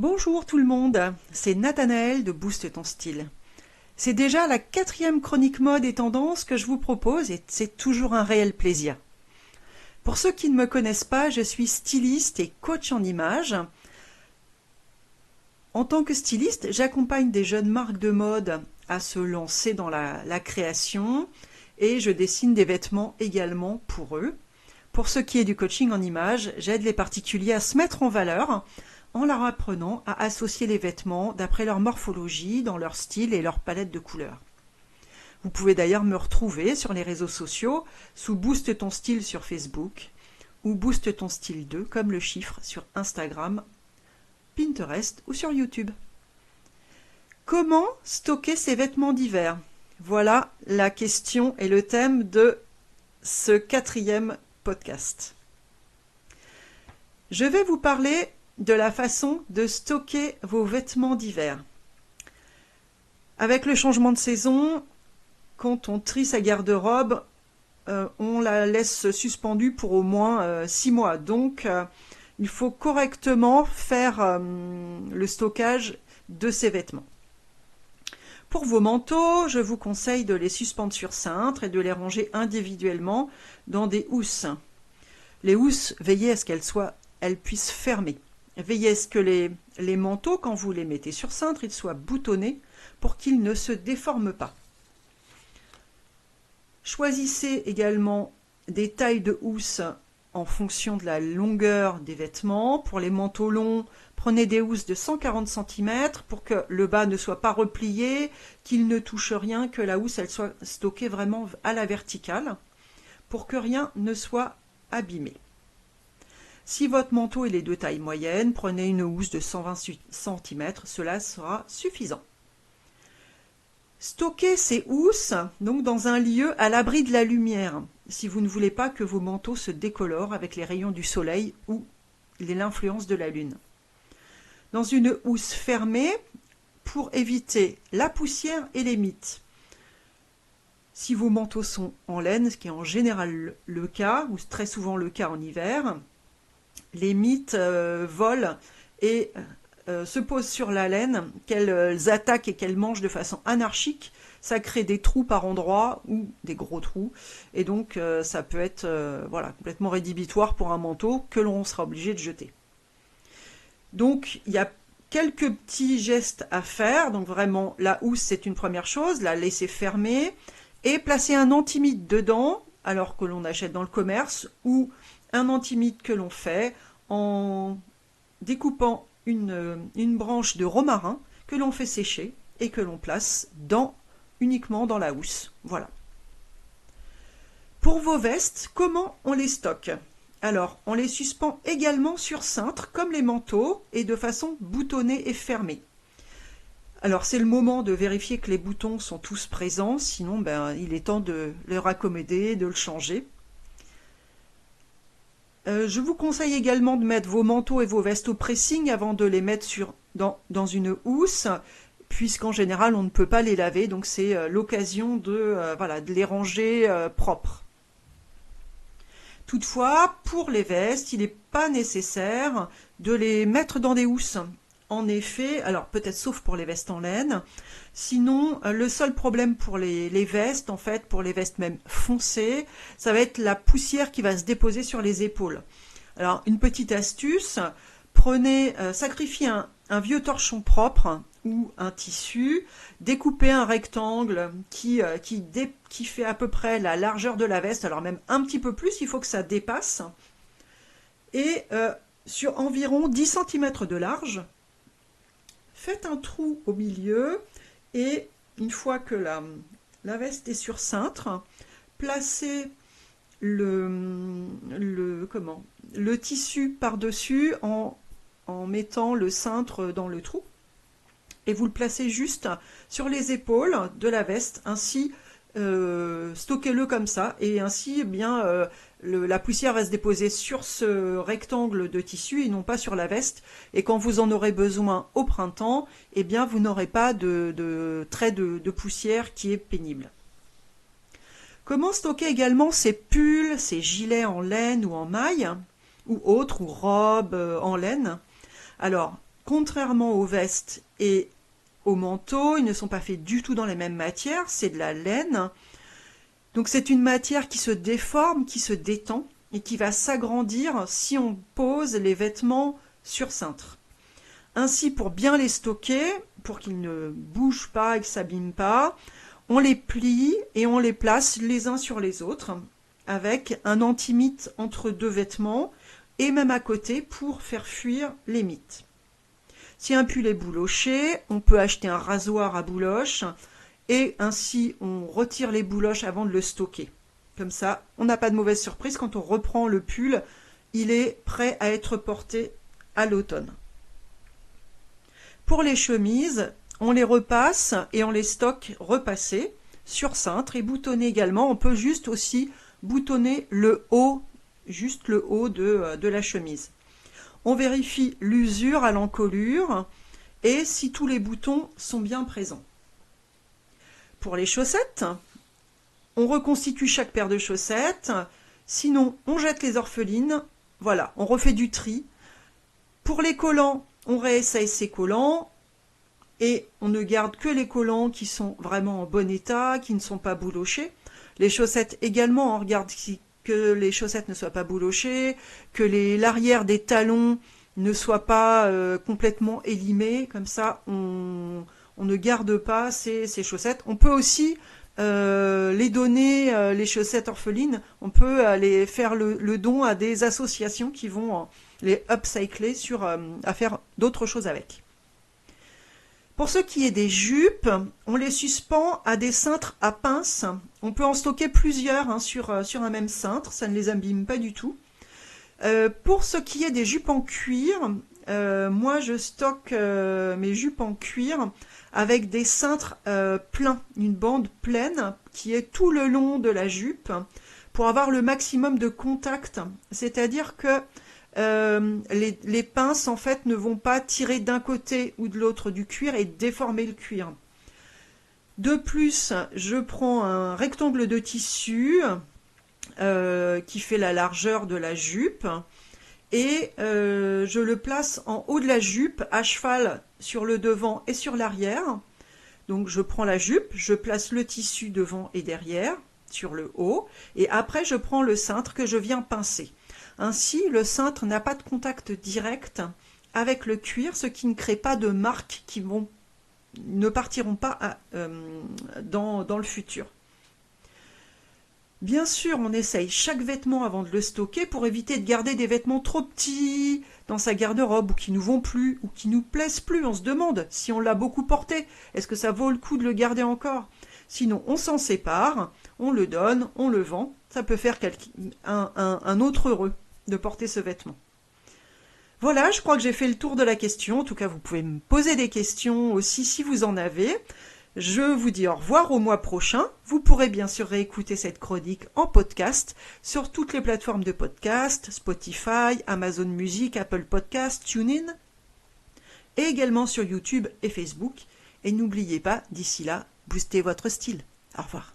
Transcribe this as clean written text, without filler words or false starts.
Bonjour tout le monde, c'est Nathanaël de Booste ton style. C'est déjà la 4e chronique mode et tendance que je vous propose et c'est toujours un réel plaisir. Pour ceux qui ne me connaissent pas, je suis styliste et coach en images. En tant que styliste, j'accompagne des jeunes marques de mode à se lancer dans la création et je dessine des vêtements également pour eux. Pour ce qui est du coaching en images, j'aide les particuliers à se mettre en valeur en leur apprenant à associer les vêtements d'après leur morphologie, dans leur style et leur palette de couleurs. Vous pouvez d'ailleurs me retrouver sur les réseaux sociaux sous Booste ton style sur Facebook ou Booste ton style 2 comme le chiffre sur Instagram, Pinterest ou sur YouTube. Comment stocker ses vêtements d'hiver? Voilà la question et le thème de ce 4e podcast. Je vais vous parler de la façon de stocker vos vêtements d'hiver. Avec le changement de saison, quand on trie sa garde-robe, on la laisse suspendue pour au moins 6 mois. Donc, il faut correctement faire le stockage de ces vêtements. Pour vos manteaux, je vous conseille de les suspendre sur cintre et de les ranger individuellement dans des housses. Les housses, veillez à ce qu'elles puissent fermer. Veillez à ce que les manteaux, quand vous les mettez sur cintre, ils soient boutonnés pour qu'ils ne se déforment pas. Choisissez également des tailles de housses en fonction de la longueur des vêtements. Pour les manteaux longs, prenez des housses de 140 cm pour que le bas ne soit pas replié, qu'il ne touche rien, que la housse elle soit stockée vraiment à la verticale pour que rien ne soit abîmé. Si votre manteau est de taille moyenne, prenez une housse de 120 cm, cela sera suffisant. Stockez ces housses donc dans un lieu à l'abri de la lumière, si vous ne voulez pas que vos manteaux se décolorent avec les rayons du soleil ou l'influence de la lune. Dans une housse fermée pour éviter la poussière et les mites. Si vos manteaux sont en laine, ce qui est en général le cas, ou très souvent le cas en hiver, les mites volent et se posent sur la laine, qu'elles attaquent et qu'elles mangent de façon anarchique. Ça crée des trous par endroits ou des gros trous. Et donc ça peut être complètement rédhibitoire pour un manteau que l'on sera obligé de jeter. Donc il y a quelques petits gestes à faire. Donc vraiment la housse c'est une première chose, la laisser fermer et placer un anti-mite dedans alors que l'on achète dans le commerce ou un anti-mite que l'on fait en découpant une branche de romarin que l'on fait sécher et que l'on place uniquement dans la housse. Voilà. Pour vos vestes, comment on les stocke? Alors, on les suspend également sur cintre, comme les manteaux, et de façon boutonnée et fermée. Alors, c'est le moment de vérifier que les boutons sont tous présents, sinon il est temps de le raccommoder, de le changer. Je vous conseille également de mettre vos manteaux et vos vestes au pressing avant de les mettre dans une housse, puisqu'en général on ne peut pas les laver, donc c'est l'occasion de les ranger propres. Toutefois, pour les vestes, il n'est pas nécessaire de les mettre dans des housses. En effet, alors peut-être sauf pour les vestes en laine, sinon le seul problème pour les vestes, en fait, pour les vestes même foncées, ça va être la poussière qui va se déposer sur les épaules. Alors une petite astuce, sacrifiez un vieux torchon propre ou un tissu, découpez un rectangle qui fait à peu près la largeur de la veste, alors même un petit peu plus, il faut que ça dépasse, et sur environ 10 cm de large, faites un trou au milieu et une fois que la veste est sur cintre, placez le tissu par-dessus en mettant le cintre dans le trou et vous le placez juste sur les épaules de la veste, ainsi stockez-le comme ça et ainsi la poussière va se déposer sur ce rectangle de tissu et non pas sur la veste, et quand vous en aurez besoin au printemps, vous n'aurez pas de trait de poussière qui est pénible. Comment stocker également ces pulls, ces gilets en laine ou en maille, ou autres, ou robes en laine? Alors, Contrairement aux vestes et aux manteaux, ils ne sont pas faits du tout dans les mêmes matières, c'est de la laine. Donc c'est une matière qui se déforme, qui se détend et qui va s'agrandir si on pose les vêtements sur cintre. Ainsi, pour bien les stocker, pour qu'ils ne bougent pas et ne s'abîment pas, on les plie et on les place les uns sur les autres avec un anti-mite entre deux vêtements et même à côté pour faire fuir les mites. Si un pull est bouloché, on peut acheter un rasoir à bouloche et ainsi on retire les bouloches avant de le stocker. Comme ça, on n'a pas de mauvaise surprise quand on reprend le pull, il est prêt à être porté à l'automne. Pour les chemises, on les repasse et on les stocke repassées sur cintre et boutonnées également. On peut juste aussi boutonner le haut, juste le haut de la chemise. On vérifie l'usure à l'encolure et si tous les boutons sont bien présents. Pour les chaussettes, on reconstitue chaque paire de chaussettes. Sinon, on jette les orphelines. Voilà, on refait du tri. Pour les collants, on réessaye ces collants et on ne garde que les collants qui sont vraiment en bon état, qui ne sont pas boulochés. Les chaussettes également, on regarde que les chaussettes ne soient pas boulochées, que l'arrière des talons ne soit pas complètement élimé. Comme ça, on ne garde pas ces chaussettes. On peut aussi les donner, les chaussettes orphelines, on peut les faire le don à des associations qui vont les upcycler à faire d'autres choses avec. Pour ce qui est des jupes, on les suspend à des cintres à pince. On peut en stocker plusieurs sur un même cintre, ça ne les abîme pas du tout. Pour ce qui est des jupes en cuir, moi je stocke mes jupes en cuir avec des cintres pleins, une bande pleine qui est tout le long de la jupe pour avoir le maximum de contact. C'est-à-dire que les pinces en fait ne vont pas tirer d'un côté ou de l'autre du cuir et déformer le cuir. De plus, je prends un rectangle de tissu qui fait la largeur de la jupe et je le place en haut de la jupe à cheval sur le devant et sur l'arrière. Donc je prends la jupe, je place le tissu devant et derrière sur le haut et après je prends le cintre que je viens pincer. Ainsi, le cintre n'a pas de contact direct avec le cuir, ce qui ne crée pas de marques qui ne partiront pas dans le futur. Bien sûr, on essaye chaque vêtement avant de le stocker pour éviter de garder des vêtements trop petits dans sa garde-robe ou qui nous vont plus ou qui nous plaisent plus. On se demande si on l'a beaucoup porté, est-ce que ça vaut le coup de le garder encore? Sinon, on s'en sépare, on le donne, on le vend. Ça peut faire un autre heureux de porter ce vêtement. Voilà, je crois que j'ai fait le tour de la question. En tout cas, vous pouvez me poser des questions aussi si vous en avez. Je vous dis au revoir au mois prochain. Vous pourrez bien sûr réécouter cette chronique en podcast sur toutes les plateformes de podcast, Spotify, Amazon Music, Apple Podcast, TuneIn, et également sur YouTube et Facebook. Et n'oubliez pas, d'ici là, boostez votre style. Au revoir.